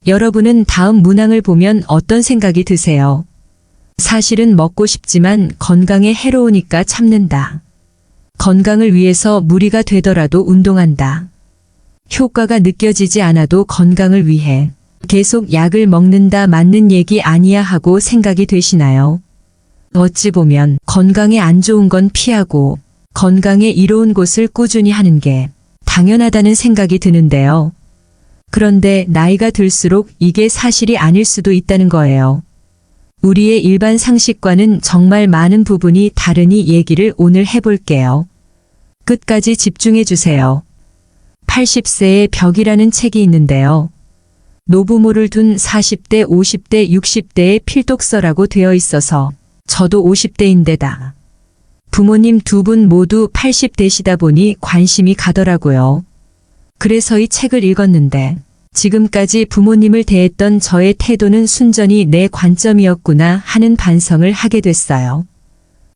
여러분은 다음 문항을 보면 어떤 생각이 드세요? 사실은 먹고 싶지만 건강에 해로우니까 참는다. 건강을 위해서 무리가 되더라도 운동한다. 효과가 느껴지지 않아도 건강을 위해 계속 약을 먹는다. 맞는 얘기 아니야 하고 생각이 되시나요? 어찌 보면 건강에 안 좋은 건 피하고 건강에 이로운 곳을 꾸준히 하는 게 당연하다는 생각이 드는데요. 그런데 나이가 들수록 이게 사실이 아닐 수도 있다는 거예요. 우리의 일반 상식과는 정말 많은 부분이 다르니 얘기를 오늘 해볼게요. 끝까지 집중해 주세요. 80세의 벽이라는 책이 있는데요. 노부모를 둔 40대, 50대, 60대의 필독서라고 되어 있어서 저도 50대인데다 부모님 두 분 모두 80대시다 보니 관심이 가더라고요. 그래서 이 책을 읽었는데 지금까지 부모님을 대했던 저의 태도는 순전히 내 관점이었구나 하는 반성을 하게 됐어요.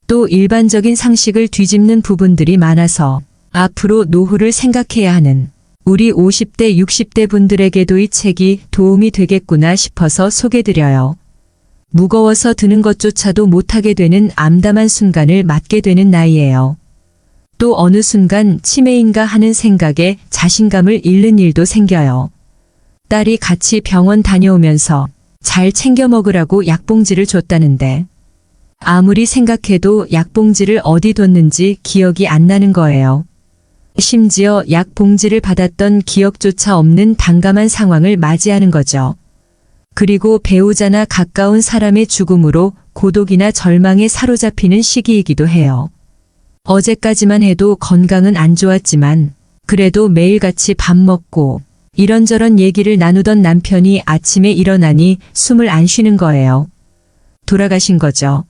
또 일반적인 상식을 뒤집는 부분들이 많아서 앞으로 노후를 생각해야 하는 우리 50대, 60대 분들에게도 이 책이 도움이 되겠구나 싶어서 소개드려요. 무거워서 드는 것조차도 못하게 되는 암담한 순간을 맞게 되는 나이예요. 또 어느 순간 치매인가 하는 생각에 자신감을 잃는 일도 생겨요. 딸이 같이 병원 다녀오면서 잘 챙겨 먹으라고 약봉지를 줬다는데 아무리 생각해도 약봉지를 어디 뒀는지 기억이 안 나는 거예요. 심지어 약봉지를 받았던 기억조차 없는 난감한 상황을 맞이하는 거죠. 그리고 배우자나 가까운 사람의 죽음으로 고독이나 절망에 사로잡히는 시기이기도 해요. 어제까지만 해도 건강은 안 좋았지만 그래도 매일같이 밥 먹고 이런저런 얘기를 나누던 남편이 아침에 일어나니 숨을 안 쉬는 거예요. 돌아가신 거죠.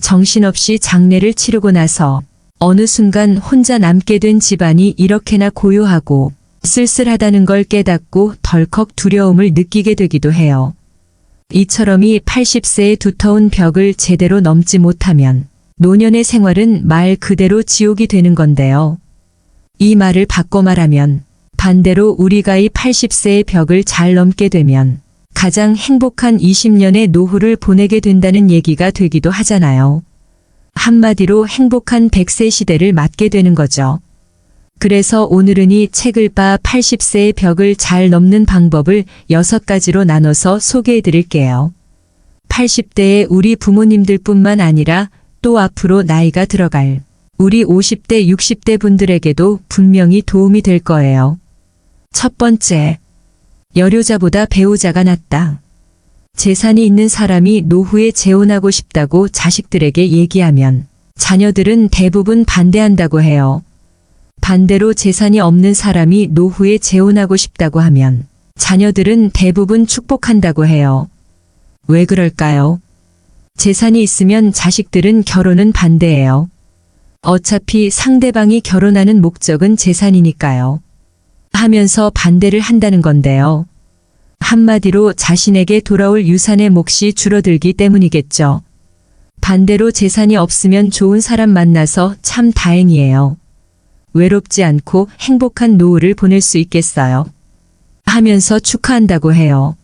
정신없이 장례를 치르고 나서 어느 순간 혼자 남게 된 집안이 이렇게나 고요하고 쓸쓸하다는 걸 깨닫고 덜컥 두려움을 느끼게 되기도 해요. 이처럼이 80세의 두터운 벽을 제대로 넘지 못하면 노년의 생활은 말 그대로 지옥이 되는 건데요. 이 말을 바꿔 말하면 반대로 우리가 이 80세의 벽을 잘 넘게 되면 가장 행복한 20년의 노후를 보내게 된다는 얘기가 되기도 하잖아요. 한마디로 행복한 100세 시대를 맞게 되는 거죠. 그래서 오늘은 이 책을 봐 80세의 벽을 잘 넘는 방법을 6가지로 나눠서 소개해 드릴게요. 80대의 우리 부모님들 뿐만 아니라 또 앞으로 나이가 들어갈 우리 50대, 60대 분들에게도 분명히 도움이 될 거예요. 첫 번째, 여료자보다 배우자가 낫다. 재산이 있는 사람이 노후에 재혼하고 싶다고 자식들에게 얘기하면 자녀들은 대부분 반대한다고 해요. 반대로 재산이 없는 사람이 노후에 재혼하고 싶다고 하면 자녀들은 대부분 축복한다고 해요. 왜 그럴까요? 재산이 있으면 자식들은 결혼은 반대해요. 어차피 상대방이 결혼하는 목적은 재산이니까요. 하면서 반대를 한다는 건데요. 한마디로 자신에게 돌아올 유산의 몫이 줄어들기 때문이겠죠. 반대로 재산이 없으면 좋은 사람 만나서 참 다행이에요. 외롭지 않고 행복한 노후를 보낼 수 있겠어요. 하면서 축하한다고 해요.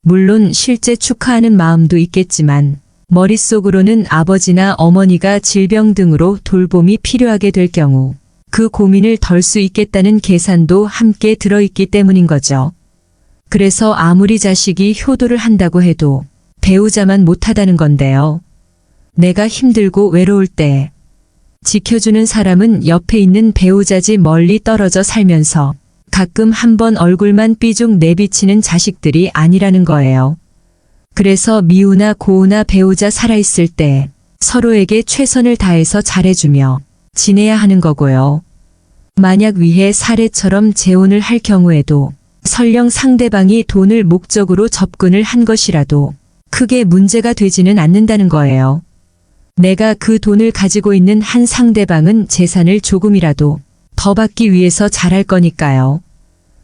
물론 실제 축하하는 마음도 있겠지만 머릿속으로는 아버지나 어머니가 질병 등으로 돌봄이 필요하게 될 경우 그 고민을 덜 수 있겠다는 계산도 함께 들어있기 때문인 거죠. 그래서 아무리 자식이 효도를 한다고 해도 배우자만 못하다는 건데요. 내가 힘들고 외로울 때 지켜주는 사람은 옆에 있는 배우자지 멀리 떨어져 살면서 가끔 한번 얼굴만 삐죽 내비치는 자식들이 아니라는 거예요. 그래서 미우나 고우나 배우자 살아있을 때 서로에게 최선을 다해서 잘해주며 지내야 하는 거고요. 만약 위해 사례처럼 재혼을 할 경우에도 설령 상대방이 돈을 목적으로 접근을 한 것이라도 크게 문제가 되지는 않는다는 거예요. 내가 그 돈을 가지고 있는 한 상대방은 재산을 조금이라도 더 받기 위해서 잘할 거니까요.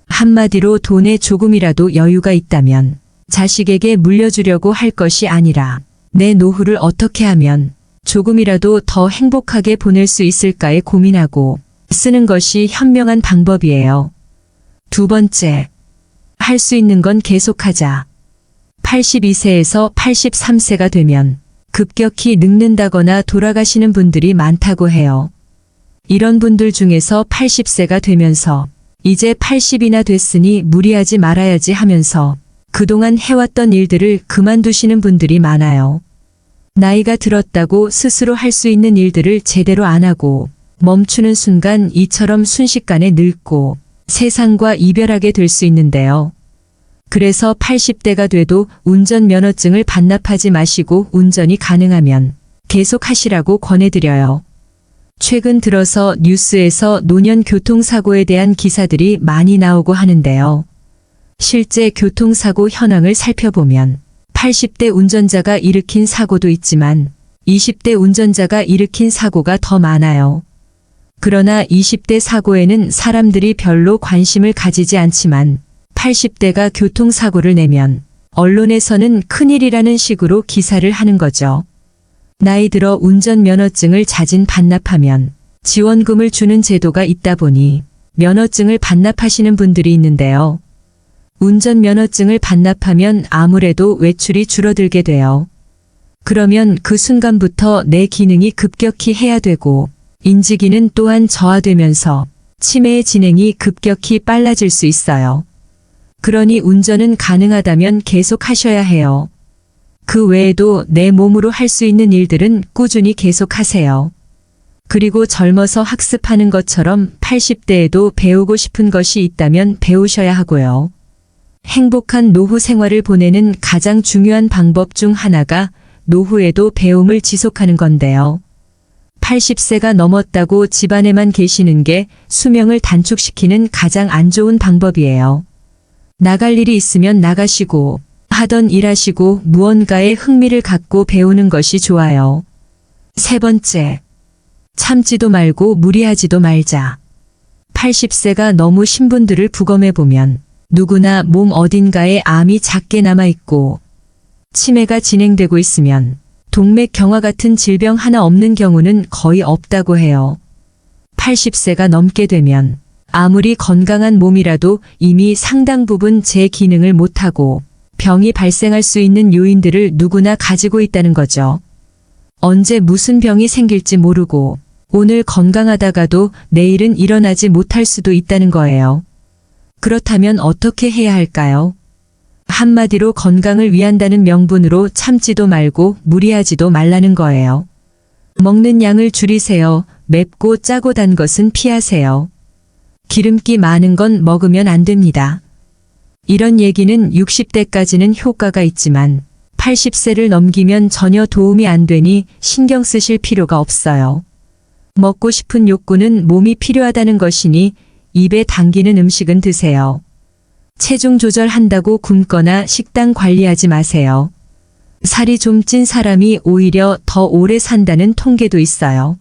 한마디로 돈에 조금이라도 여유가 있다면 자식에게 물려주려고 할 것이 아니라 내 노후를 어떻게 하면 조금이라도 더 행복하게 보낼 수 있을까에 고민하고 쓰는 것이 현명한 방법이에요. 두 번째, 할 수 있는 건 계속하자. 82세에서 83세가 되면 급격히 늙는다거나 돌아가시는 분들이 많다고 해요. 이런 분들 중에서 80세가 되면서 이제 80이나 됐으니 무리하지 말아야지 하면서 그동안 해왔던 일들을 그만두시는 분들이 많아요. 나이가 들었다고 스스로 할 수 있는 일들을 제대로 안 하고 멈추는 순간 이처럼 순식간에 늙고 세상과 이별하게 될 수 있는데요. 그래서 80대가 돼도 운전면허증을 반납하지 마시고 운전이 가능하면 계속 하시라고 권해드려요. 최근 들어서 뉴스에서 노년 교통사고에 대한 기사들이 많이 나오고 하는데요. 실제 교통사고 현황을 살펴보면 80대 운전자가 일으킨 사고도 있지만 20대 운전자가 일으킨 사고가 더 많아요. 그러나 20대 사고에는 사람들이 별로 관심을 가지지 않지만 80대가 교통사고를 내면 언론에서는 큰일이라는 식으로 기사를 하는 거죠. 나이 들어 운전면허증을 자진 반납하면 지원금을 주는 제도가 있다 보니 면허증을 반납하시는 분들이 있는데요. 운전면허증을 반납하면 아무래도 외출이 줄어들게 돼요. 그러면 그 순간부터 내 기능이 급격히 해야되고 인지기능 또한 저하되면서 치매의 진행이 급격히 빨라질 수 있어요. 그러니 운전은 가능하다면 계속 하셔야 해요. 그 외에도 내 몸으로 할 수 있는 일들은 꾸준히 계속하세요. 그리고 젊어서 학습하는 것처럼 80대에도 배우고 싶은 것이 있다면 배우셔야 하고요. 행복한 노후 생활을 보내는 가장 중요한 방법 중 하나가 노후에도 배움을 지속하는 건데요. 80세가 넘었다고 집안에만 계시는 게 수명을 단축시키는 가장 안 좋은 방법이에요. 나갈 일이 있으면 나가시고 하던 일 하시고 무언가에 흥미를 갖고 배우는 것이 좋아요. 세 번째, 참지도 말고 무리하지도 말자. 80세가 넘으신 분들을 부검해 보면 누구나 몸 어딘가에 암이 작게 남아있고 치매가 진행되고 있으면 동맥경화 같은 질병 하나 없는 경우는 거의 없다고 해요. 80세가 넘게 되면 아무리 건강한 몸이라도 이미 상당 부분 제 기능을 못하고 병이 발생할 수 있는 요인들을 누구나 가지고 있다는 거죠. 언제 무슨 병이 생길지 모르고 오늘 건강하다가도 내일은 일어나지 못할 수도 있다는 거예요. 그렇다면 어떻게 해야 할까요? 한마디로 건강을 위한다는 명분으로 참지도 말고 무리하지도 말라는 거예요. 먹는 양을 줄이세요. 맵고 짜고 단 것은 피하세요. 기름기 많은 건 먹으면 안 됩니다. 이런 얘기는 60대까지는 효과가 있지만 80세를 넘기면 전혀 도움이 안 되니 신경 쓰실 필요가 없어요. 먹고 싶은 욕구는 몸이 필요하다는 것이니 입에 당기는 음식은 드세요. 체중 조절한다고 굶거나 식단 관리하지 마세요. 살이 좀 찐 사람이 오히려 더 오래 산다는 통계도 있어요.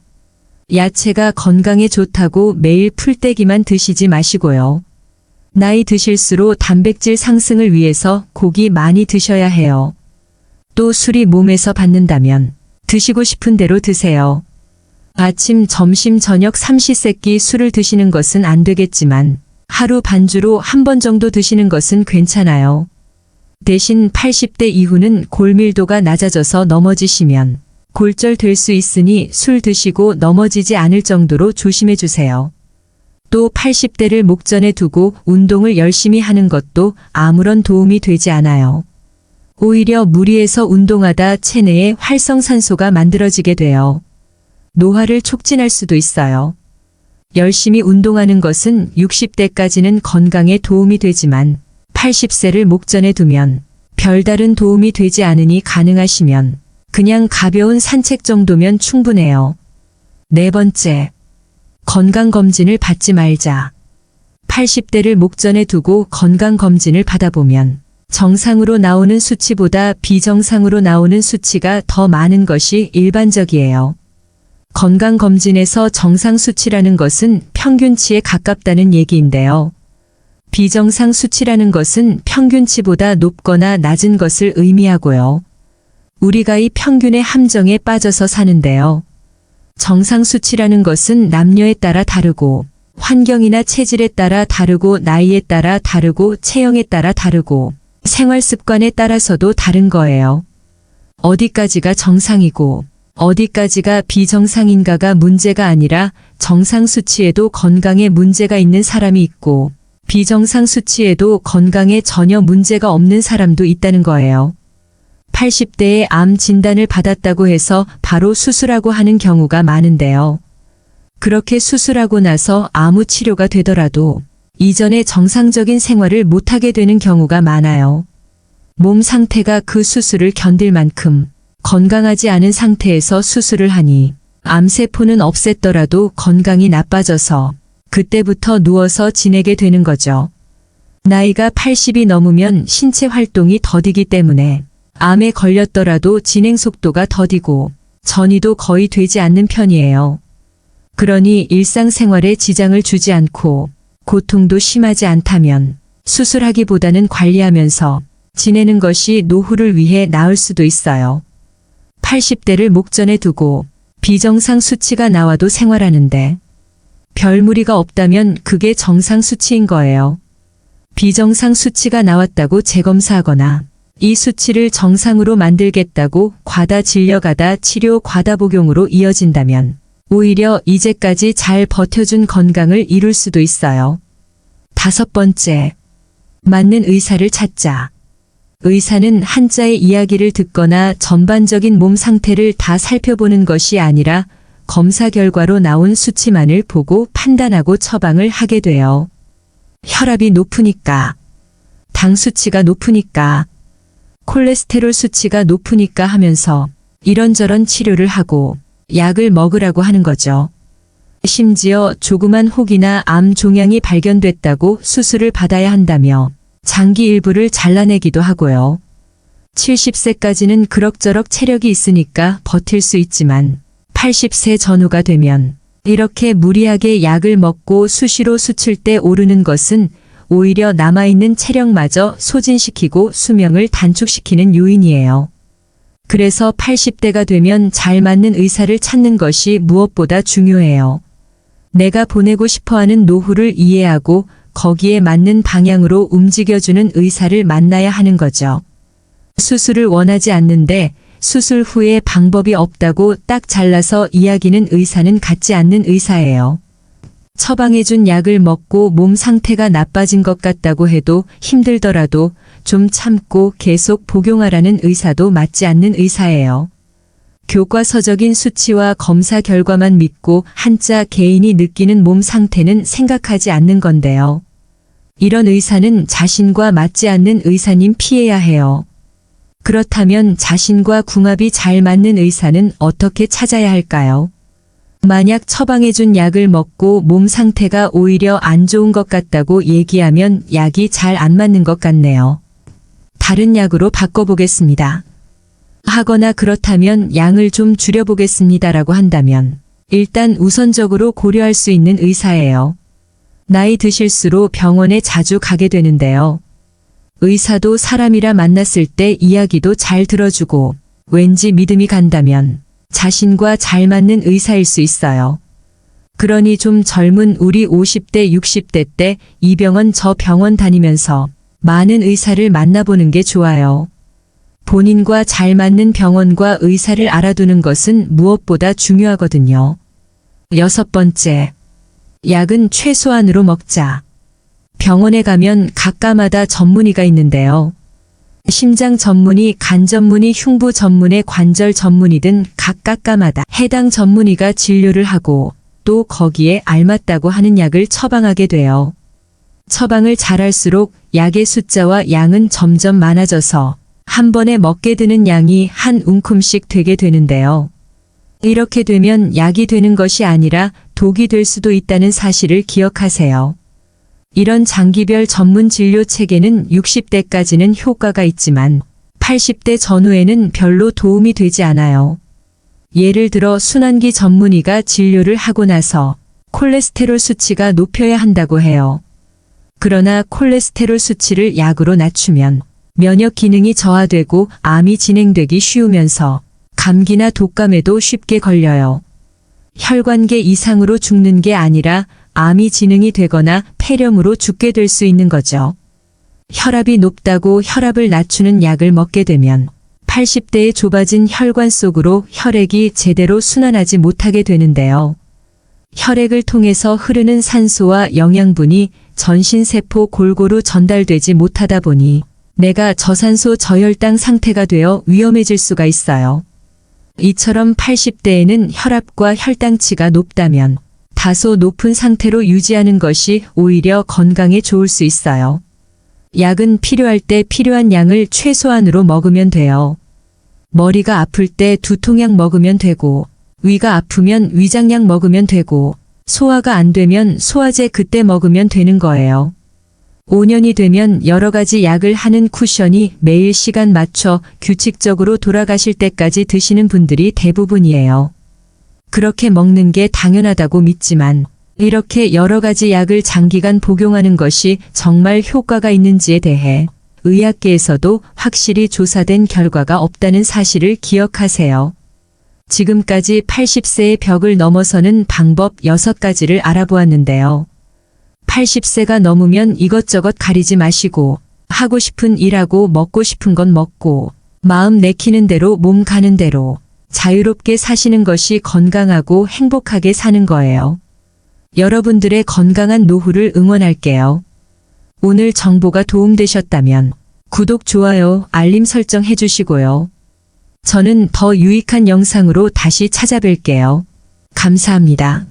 야채가 건강에 좋다고 매일 풀떼기만 드시지 마시고요. 나이 드실수록 단백질 상승을 위해서 고기 많이 드셔야 해요. 또 술이 몸에서 받는다면 드시고 싶은 대로 드세요. 아침, 점심, 저녁 삼시세끼 술을 드시는 것은 안 되겠지만 하루 반주로 한 번 정도 드시는 것은 괜찮아요. 대신 80대 이후는 골밀도가 낮아져서 넘어지시면 골절될 수 있으니 술 드시고 넘어지지 않을 정도로 조심해 주세요. 또 80대를 목전에 두고 운동을 열심히 하는 것도 아무런 도움이 되지 않아요. 오히려 무리해서 운동하다 체내에 활성산소가 만들어지게 돼요. 노화를 촉진할 수도 있어요. 열심히 운동하는 것은 60대까지는 건강에 도움이 되지만 80세를 목전에 두면 별다른 도움이 되지 않으니 가능하시면 그냥 가벼운 산책 정도면 충분해요. 네 번째, 건강검진을 받지 말자. 80대를 목전에 두고 건강검진을 받아보면 정상으로 나오는 수치보다 비정상으로 나오는 수치가 더 많은 것이 일반적이에요. 건강검진에서 정상 수치라는 것은 평균치에 가깝다는 얘기인데요. 비정상 수치라는 것은 평균치보다 높거나 낮은 것을 의미하고요. 우리가 이 평균의 함정에 빠져서 사는데요. 정상 수치라는 것은 남녀에 따라 다르고 환경이나 체질에 따라 다르고 나이에 따라 다르고 체형에 따라 다르고 생활 습관에 따라서도 다른 거예요. 어디까지가 정상이고 어디까지가 비정상인가가 문제가 아니라 정상 수치에도 건강에 문제가 있는 사람이 있고 비정상 수치에도 건강에 전혀 문제가 없는 사람도 있다는 거예요. 80대에 암 진단을 받았다고 해서 바로 수술하고 하는 경우가 많은데요. 그렇게 수술하고 나서 아무 치료가 되더라도 이전에 정상적인 생활을 못하게 되는 경우가 많아요. 몸 상태가 그 수술을 견딜 만큼 건강하지 않은 상태에서 수술을 하니 암세포는 없앴더라도 건강이 나빠져서 그때부터 누워서 지내게 되는 거죠. 나이가 80이 넘으면 신체 활동이 더디기 때문에 암에 걸렸더라도 진행 속도가 더디고 전이도 거의 되지 않는 편이에요. 그러니 일상생활에 지장을 주지 않고 고통도 심하지 않다면 수술하기보다는 관리하면서 지내는 것이 노후를 위해 나을 수도 있어요. 80대를 목전에 두고 비정상 수치가 나와도 생활하는데 별 무리가 없다면 그게 정상 수치인 거예요. 비정상 수치가 나왔다고 재검사하거나 이 수치를 정상으로 만들겠다고 과다 진료가다 치료 과다 복용으로 이어진다면 오히려 이제까지 잘 버텨준 건강을 잃을 수도 있어요. 5번째, 맞는 의사를 찾자. 의사는 한자의 이야기를 듣거나 전반적인 몸 상태를 다 살펴보는 것이 아니라 검사 결과로 나온 수치만을 보고 판단하고 처방을 하게 돼요. 혈압이 높으니까, 당 수치가 높으니까, 콜레스테롤 수치가 높으니까 하면서 이런저런 치료를 하고 약을 먹으라고 하는 거죠. 심지어 조그만 혹이나 암 종양이 발견됐다고 수술을 받아야 한다며 장기 일부를 잘라내기도 하고요. 70세까지는 그럭저럭 체력이 있으니까 버틸 수 있지만 80세 전후가 되면 이렇게 무리하게 약을 먹고 수시로 수칠 때 오르는 것은 오히려 남아있는 체력마저 소진시키고 수명을 단축시키는 요인이에요. 그래서 80대가 되면 잘 맞는 의사를 찾는 것이 무엇보다 중요해요. 내가 보내고 싶어하는 노후를 이해하고 거기에 맞는 방향으로 움직여주는 의사를 만나야 하는 거죠. 수술을 원하지 않는데 수술 후에 방법이 없다고 딱 잘라서 이야기는 의사는 갖지 않는 의사예요. 처방해준 약을 먹고 몸 상태가 나빠진 것 같다고 해도 힘들더라도 좀 참고 계속 복용하라는 의사도 맞지 않는 의사예요. 교과서적인 수치와 검사 결과만 믿고 한자 개인이 느끼는 몸 상태는 생각하지 않는 건데요. 이런 의사는 자신과 맞지 않는 의사님 피해야 해요. 그렇다면 자신과 궁합이 잘 맞는 의사는 어떻게 찾아야 할까요? 만약 처방해준 약을 먹고 몸 상태가 오히려 안 좋은 것 같다고 얘기하면 약이 잘 안 맞는 것 같네요. 다른 약으로 바꿔보겠습니다. 하거나 그렇다면 양을 좀 줄여보겠습니다라고 한다면 일단 우선적으로 고려할 수 있는 의사예요. 나이 드실수록 병원에 자주 가게 되는데요. 의사도 사람이라 만났을 때 이야기도 잘 들어주고 왠지 믿음이 간다면 자신과 잘 맞는 의사일 수 있어요. 그러니 좀 젊은 우리 50대, 60대 때 이 병원 저 병원 다니면서 많은 의사를 만나보는 게 좋아요. 본인과 잘 맞는 병원과 의사를 알아두는 것은 무엇보다 중요하거든요. 6번째, 약은 최소한으로 먹자. 병원에 가면 각과마다 전문의가 있는데요. 심장 전문의, 간 전문의, 흉부 전문의, 관절 전문의든 각각마다 해당 전문의가 진료를 하고 또 거기에 알맞다고 하는 약을 처방하게 돼요. 처방을 잘할수록 약의 숫자와 양은 점점 많아져서 한 번에 먹게 되는 양이 한 움큼씩 되게 되는데요. 이렇게 되면 약이 되는 것이 아니라 독이 될 수도 있다는 사실을 기억하세요. 이런 장기별 전문 진료 체계는 60대까지는 효과가 있지만 80대 전후에는 별로 도움이 되지 않아요. 예를 들어 순환기 전문의가 진료를 하고 나서 콜레스테롤 수치가 높여야 한다고 해요. 그러나 콜레스테롤 수치를 약으로 낮추면 면역 기능이 저하되고 암이 진행되기 쉬우면서 감기나 독감에도 쉽게 걸려요. 혈관계 이상으로 죽는 게 아니라 암이 진행이 되거나 폐렴으로 죽게 될 수 있는 거죠. 혈압이 높다고 혈압을 낮추는 약을 먹게 되면 80대의 좁아진 혈관 속으로 혈액이 제대로 순환하지 못하게 되는데요. 혈액을 통해서 흐르는 산소와 영양분이 전신세포 골고루 전달되지 못하다 보니 뇌가 저산소 저혈당 상태가 되어 위험해질 수가 있어요. 이처럼 80대에는 혈압과 혈당치가 높다면 다소 높은 상태로 유지하는 것이 오히려 건강에 좋을 수 있어요. 약은 필요할 때 필요한 양을 최소한으로 먹으면 돼요. 머리가 아플 때 두통약 먹으면 되고, 위가 아프면 위장약 먹으면 되고, 소화가 안 되면 소화제 그때 먹으면 되는 거예요. 5년이 되면 여러 가지 약을 하는 쿠션이 매일 시간 맞춰 규칙적으로 돌아가실 때까지 드시는 분들이 대부분이에요. 그렇게 먹는 게 당연하다고 믿지만 이렇게 여러 가지 약을 장기간 복용하는 것이 정말 효과가 있는지에 대해 의학계에서도 확실히 조사된 결과가 없다는 사실을 기억하세요. 지금까지 80세의 벽을 넘어서는 방법 6가지를 알아보았는데요. 80세가 넘으면 이것저것 가리지 마시고 하고 싶은 일하고 먹고 싶은 건 먹고 마음 내키는 대로 몸 가는 대로 자유롭게 사시는 것이 건강하고 행복하게 사는 거예요. 여러분들의 건강한 노후를 응원할게요. 오늘 정보가 도움되셨다면 구독, 좋아요, 알림 설정 해주시고요. 저는 더 유익한 영상으로 다시 찾아뵐게요. 감사합니다.